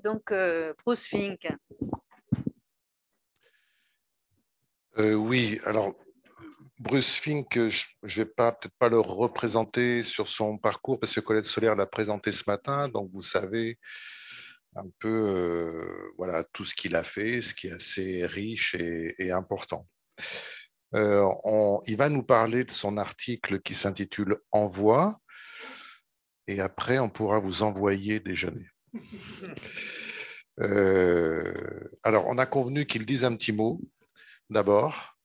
donc Bruce Fink. Oui, alors Bruce Fink, je ne vais peut-être pas le représenter sur son parcours parce que Colette Solaire l'a présenté ce matin, donc vous savez un peu voilà, tout ce qu'il a fait, ce qui est assez riche et important. Il va nous parler de son article qui s'intitule Envoi, et après on pourra vous envoyer déjeuner. Alors, on a convenu qu'il dise un petit mot d'abord,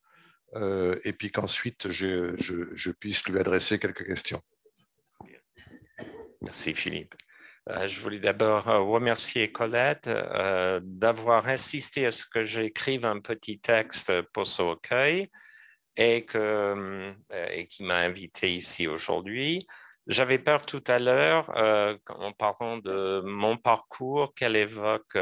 et puis qu'ensuite je puisse lui adresser quelques questions. Merci Philippe. Je voulais d'abord remercier Colette d'avoir insisté à ce que j'écrive un petit texte pour ce recueil et qui m'a invité ici aujourd'hui. J'avais peur tout à l'heure, en parlant de mon parcours, qu'elle évoque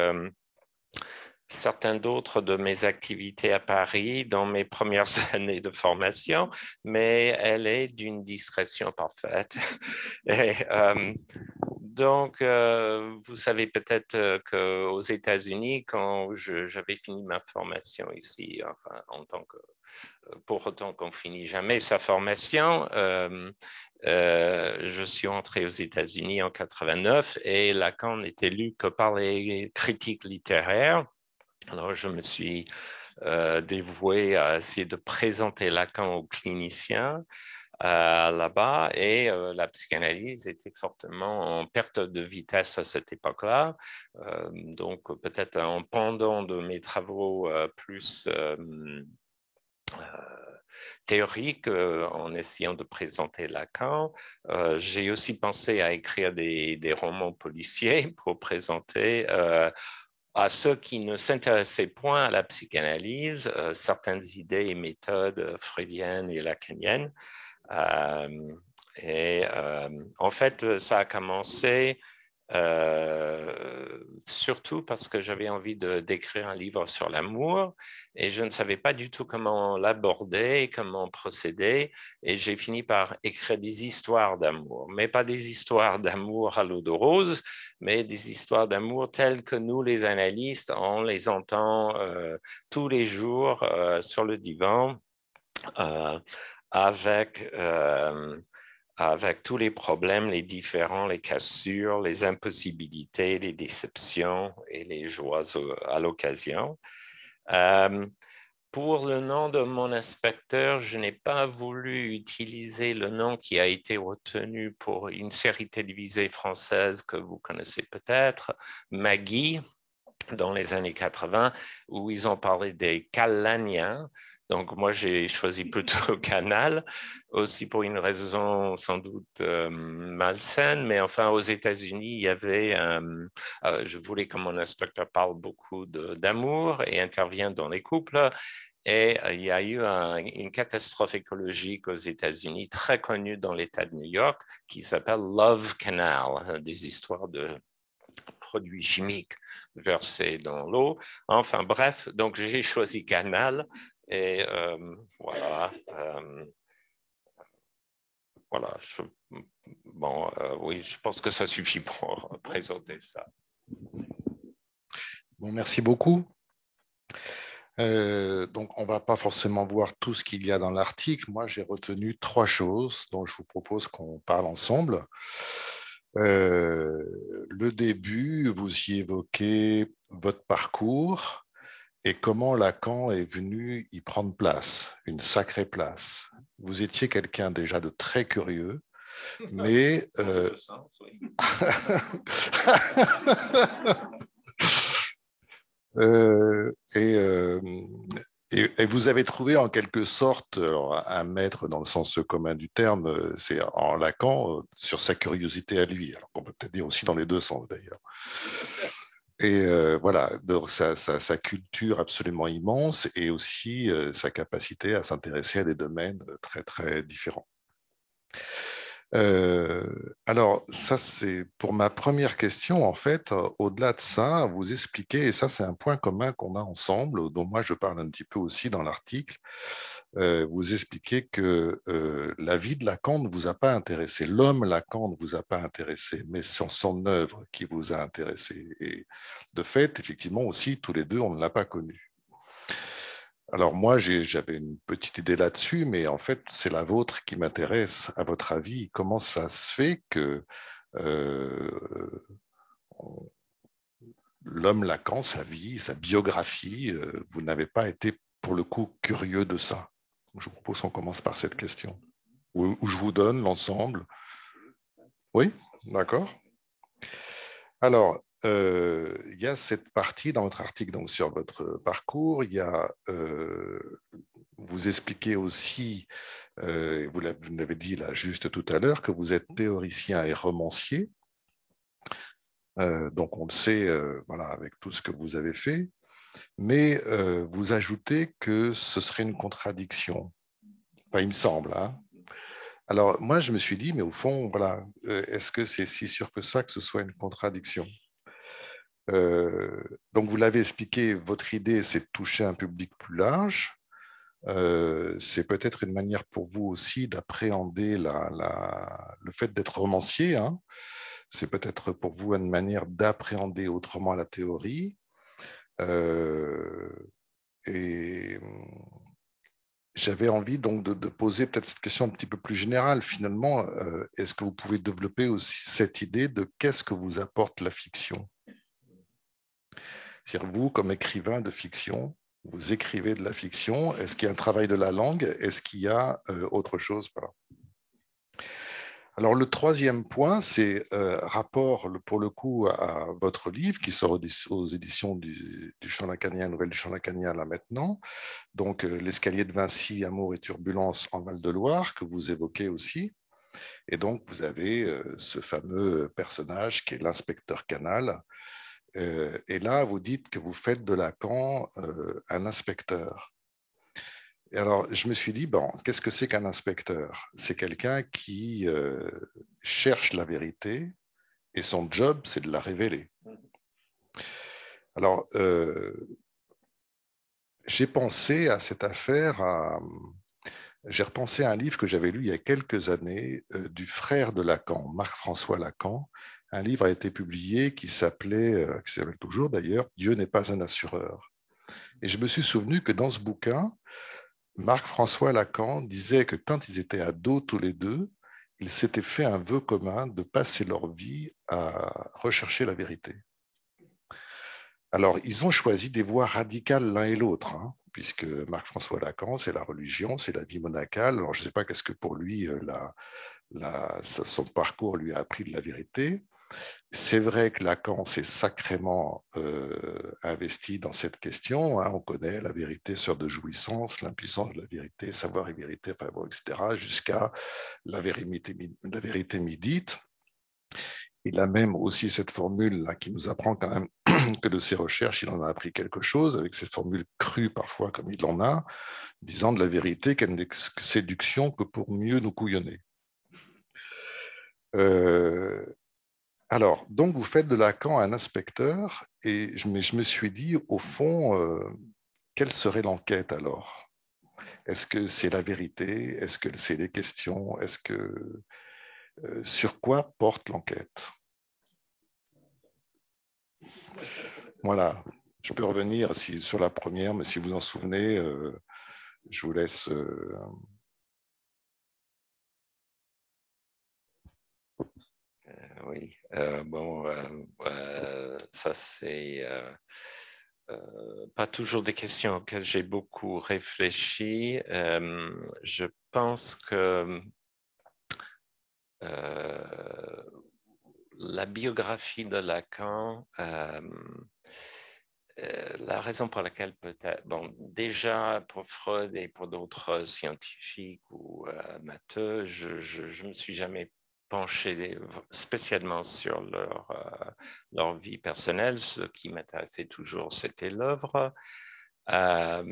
certaines d'autres de mes activités à Paris dans mes premières années de formation, mais elle est d'une discrétion parfaite. Et, donc, vous savez peut-être qu'aux États-Unis, quand j'avais fini ma formation ici, enfin, pour autant qu'on finit jamais sa formation, je suis entré aux États-Unis en 89 et Lacan n'était lu que par les critiques littéraires. Alors, je me suis dévoué à essayer de présenter Lacan aux cliniciens là-bas et la psychanalyse était fortement en perte de vitesse à cette époque-là. Donc, peut-être en pendant de mes travaux plus théoriques en essayant de présenter Lacan. J'ai aussi pensé à écrire des romans policiers pour présenter à ceux qui ne s'intéressaient point à la psychanalyse, certaines idées et méthodes freudiennes et lacaniennes. En fait, ça a commencé surtout parce que j'avais envie d'écrire un livre sur l'amour et je ne savais pas du tout comment l'aborder, comment procéder et j'ai fini par écrire des histoires d'amour, mais pas des histoires d'amour à l'eau de rose, mais des histoires d'amour telles que nous les analystes, on les entend tous les jours sur le divan avec tous les problèmes, les différends, les cassures, les impossibilités, les déceptions et les joies à l'occasion. Pour le nom de mon inspecteur, je n'ai pas voulu utiliser le nom qui a été retenu pour une série télévisée française que vous connaissez peut-être, Maggie, dans les années 80, où ils ont parlé des Calaniens. Donc, moi, j'ai choisi plutôt Canal, aussi pour une raison sans doute malsaine, mais enfin, aux États-Unis, il y avait, je voulais que mon inspecteur parle beaucoup d'amour et intervienne dans les couples. Et il y a eu une catastrophe écologique aux États-Unis très connue dans l'État de New York qui s'appelle Love Canal, des histoires de produits chimiques versés dans l'eau. Enfin bref, donc j'ai choisi Canal et voilà. Voilà. Oui, je pense que ça suffit pour présenter ça. Bon, merci beaucoup. Donc, on ne va pas forcément voir tout ce qu'il y a dans l'article. Moi, j'ai retenu 3 choses dont je vous propose qu'on parle ensemble. Le début, vous y évoquez votre parcours et comment Lacan est venu y prendre place, une sacrée place. Vous étiez quelqu'un déjà de très curieux, mais... Et vous avez trouvé en quelque sorte un maître dans le sens commun du terme, c'est en Lacan, sur sa curiosité à lui, alors qu'on peut peut-être dire aussi dans les deux sens d'ailleurs. Et voilà, donc sa culture absolument immense et aussi sa capacité à s'intéresser à des domaines très très différents. Alors, ça, c'est pour ma première question, en fait, au-delà de ça, vous expliquez, et ça, c'est un point commun qu'on a ensemble, dont moi, je parle un petit peu aussi dans l'article, vous expliquez que la vie de Lacan ne vous a pas intéressé, l'homme Lacan ne vous a pas intéressé, mais c'est son œuvre qui vous a intéressé. Et de fait, effectivement aussi, tous les deux, on ne l'a pas connu. Alors moi, j'avais une petite idée là-dessus, mais en fait, c'est la vôtre qui m'intéresse. À votre avis, comment ça se fait que l'homme Lacan, sa vie, sa biographie, vous n'avez pas été pour le coup curieux de ça? Je vous propose qu'on commence par cette question, où je vous donne l'ensemble. Oui, d'accord. Alors, il y a cette partie dans votre article donc, sur votre parcours. Il y a, vous expliquez aussi, vous l'avez dit là juste tout à l'heure, que vous êtes théoricien et romancier. Donc, on le sait voilà, avec tout ce que vous avez fait. Mais vous ajoutez que ce serait une contradiction. Enfin, il me semble. Hein. Alors, moi, je me suis dit, mais au fond, voilà, est-ce que c'est si sûr que ça que ce soit une contradiction? Donc, vous l'avez expliqué, votre idée, c'est de toucher un public plus large. C'est peut-être une manière pour vous aussi d'appréhender le fait d'être romancier. Hein. C'est peut-être pour vous une manière d'appréhender autrement la théorie. Et j'avais envie donc de poser peut-être cette question un petit peu plus générale. Finalement, est-ce que vous pouvez développer aussi cette idée de qu'est-ce que vous apporte la fiction? C'est-à-dire, vous, comme écrivain de fiction, vous écrivez de la fiction. Est-ce qu'il y a un travail de la langue? Est-ce qu'il y a autre chose? Voilà. Alors, le troisième point, c'est rapport, pour le coup, à votre livre qui sort aux éditions du Champ lacanien, Nouvelle du Champ lacanien, là maintenant. Donc, l'escalier de Vinci, Amour et turbulence en Val-de-Loire, que vous évoquez aussi. Et donc, vous avez ce fameux personnage qui est l'inspecteur Canal. Et là, vous dites que vous faites de Lacan un inspecteur. Et alors, je me suis dit, bon, qu'est-ce que c'est qu'un inspecteur? C'est quelqu'un qui cherche la vérité et son job, c'est de la révéler. Alors, j'ai pensé à cette affaire, j'ai repensé à un livre que j'avais lu il y a quelques années du frère de Lacan, Marc-François Lacan. Un livre a été publié qui s'appelait toujours d'ailleurs, Dieu n'est pas un assureur. Et je me suis souvenu que dans ce bouquin, Marc-François Lacan disait que quand ils étaient ados tous les deux, ils s'étaient fait un vœu commun de passer leur vie à rechercher la vérité. Alors, ils ont choisi des voies radicales l'un et l'autre, hein, puisque Marc-François Lacan, c'est la religion, c'est la vie monacale. Alors, je ne sais pas qu'est-ce que pour lui, son parcours lui a appris de la vérité. C'est vrai que Lacan s'est sacrément investi dans cette question. Hein, on connaît la vérité sœur de jouissance, l'impuissance de la vérité, savoir et vérité, enfin, bon, etc., jusqu'à la vérité midite. Il a même aussi cette formule-là qui nous apprend quand même que de ses recherches, il en a appris quelque chose, avec cette formule crue parfois comme il en a, disant de la vérité qu'elle n'est que séduction que pour mieux nous couillonner. Alors, donc vous faites de Lacan un inspecteur, et je me suis dit, au fond, quelle serait l'enquête alors? Est-ce que c'est la vérité? Est-ce que c'est les questions? Est-ce que sur quoi porte l'enquête? Voilà, je peux revenir sur la première, mais si vous en souvenez, je vous laisse. Oui, bon, ça c'est pas toujours des questions auxquelles j'ai beaucoup réfléchi. Je pense que la biographie de Lacan, la raison pour laquelle peut-être, bon, déjà pour Freud et pour d'autres scientifiques ou matheux, je me suis jamais penché spécialement sur leur vie personnelle. Ce qui m'intéressait toujours, c'était l'œuvre. Avant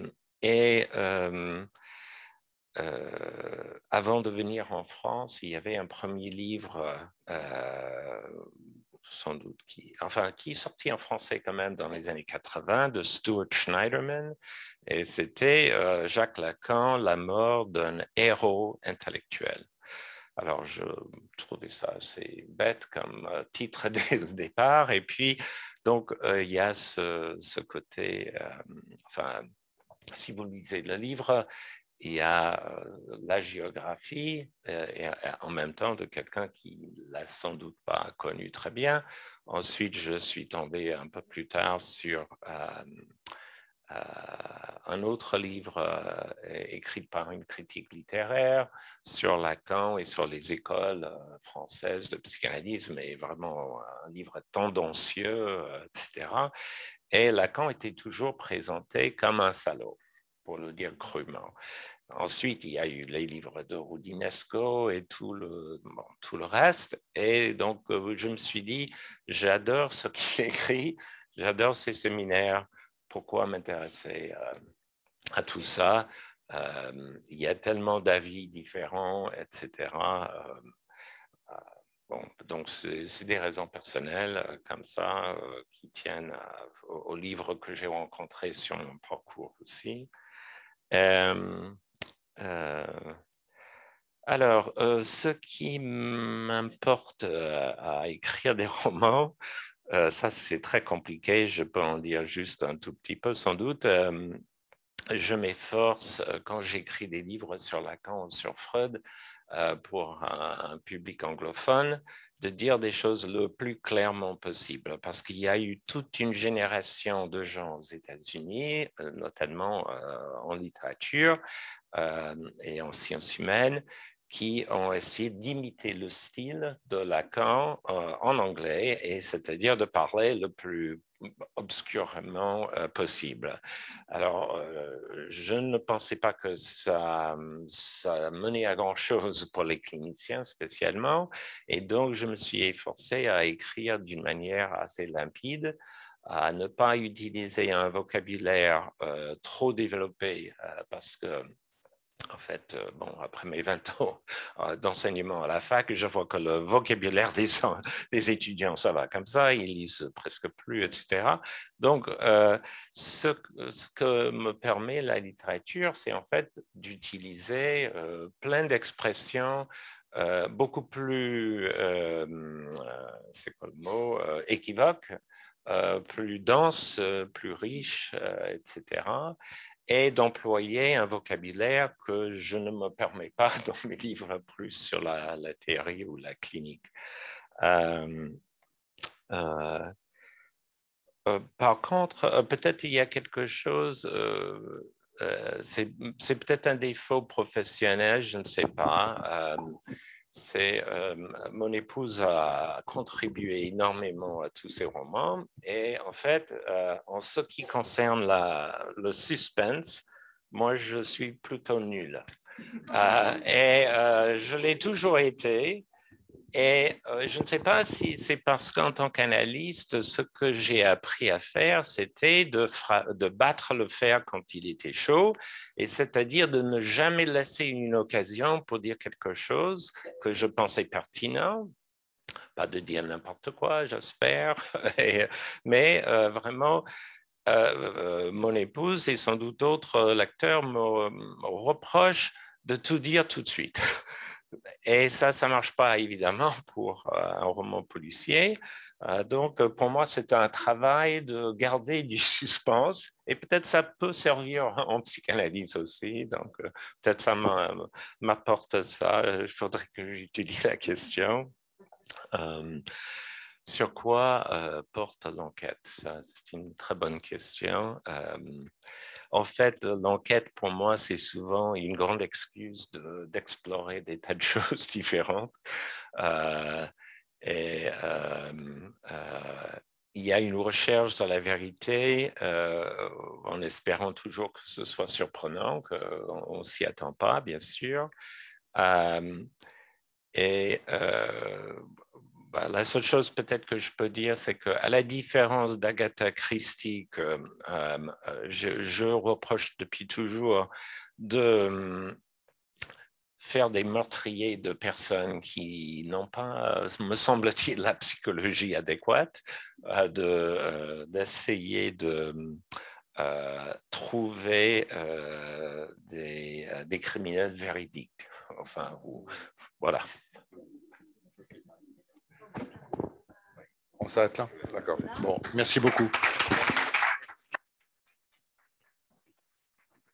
de venir en France, il y avait un premier livre sans doute, qui est sorti en français quand même dans les années 80, de Stuart Schneiderman, et c'était Jacques Lacan, la mort d'un héros intellectuel. Alors, je trouvais ça assez bête comme titre dès le départ, et puis, donc, il y a ce côté, si vous lisez le livre, il y a la géographie et en même temps de quelqu'un qui ne l'a sans doute pas connu très bien. Ensuite, je suis tombé un peu plus tard sur un autre livre écrit par une critique littéraire sur Lacan et sur les écoles françaises de psychanalyse, mais vraiment un livre tendancieux, etc. Et Lacan était toujours présenté comme un salaud, pour le dire crûment. Ensuite, il y a eu les livres de Roudinesco et tout le reste. Et donc, je me suis dit, j'adore ce qu'il écrit, j'adore ses séminaires, pourquoi m'intéresser à tout ça? Il y a tellement d'avis différents, etc. Bon, donc, c'est des raisons personnelles comme ça qui tiennent aux livres que j'ai rencontrés sur mon parcours aussi. Alors, ce qui m'importe à écrire des romans, ça c'est très compliqué, je peux en dire juste un tout petit peu sans doute. Je m'efforce, quand j'écris des livres sur Lacan ou sur Freud, pour un public anglophone, de dire des choses le plus clairement possible, parce qu'il y a eu toute une génération de gens aux États-Unis, notamment en littérature et en sciences humaines, qui ont essayé d'imiter le style de Lacan en anglais, et c'est-à-dire de parler le plus obscurément possible. Alors, je ne pensais pas que ça menait à grand-chose pour les cliniciens spécialement, et donc je me suis efforcé à écrire d'une manière assez limpide, à ne pas utiliser un vocabulaire trop développé, parce que en fait, bon, après mes 20 ans d'enseignement à la fac, je vois que le vocabulaire des étudiants, ça va comme ça, ils lisent presque plus, etc. Donc, ce que me permet la littérature, c'est en fait d'utiliser plein d'expressions beaucoup plus, c'est quoi le mot, équivoques, plus denses, plus riches, etc., et d'employer un vocabulaire que je ne me permets pas dans mes livres plus sur la théorie ou la clinique. Par contre, peut-être il y a quelque chose, c'est peut-être un défaut professionnel, je ne sais pas. Mon épouse a contribué énormément à tous ces romans, et en fait, en ce qui concerne le suspense, moi je suis plutôt nul. Et je l'ai toujours été. Et je ne sais pas si c'est parce qu'en tant qu'analyste, ce que j'ai appris à faire, c'était de battre le fer quand il était chaud, et c'est-à-dire de ne jamais laisser une occasion pour dire quelque chose que je pensais pertinent, pas de dire n'importe quoi, j'espère, mais vraiment, mon épouse et sans doute d'autres lecteurs me reprochent de tout dire tout de suite. Et ça ne marche pas évidemment pour un roman policier. Donc, pour moi, c'est un travail de garder du suspense, et peut-être ça peut servir en psychanalyse aussi. Donc, peut-être ça m'apporte ça. Il faudrait que j'étudie la question. Sur quoi porte l'enquête? C'est une très bonne question. En fait, l'enquête, pour moi, c'est souvent une grande excuse d'explorer des tas de choses différentes. Il y a une recherche dans la vérité, en espérant toujours que ce soit surprenant, qu'on ne s'y attend pas, bien sûr. La seule chose peut-être que je peux dire, c'est qu'à la différence d'Agatha Christie, que je reproche depuis toujours de faire des meurtriers de personnes qui n'ont pas, me semble-t-il, la psychologie adéquate, d'essayer de trouver des criminels véridiques. Enfin, voilà. On s'arrête là? D'accord. Bon, merci beaucoup.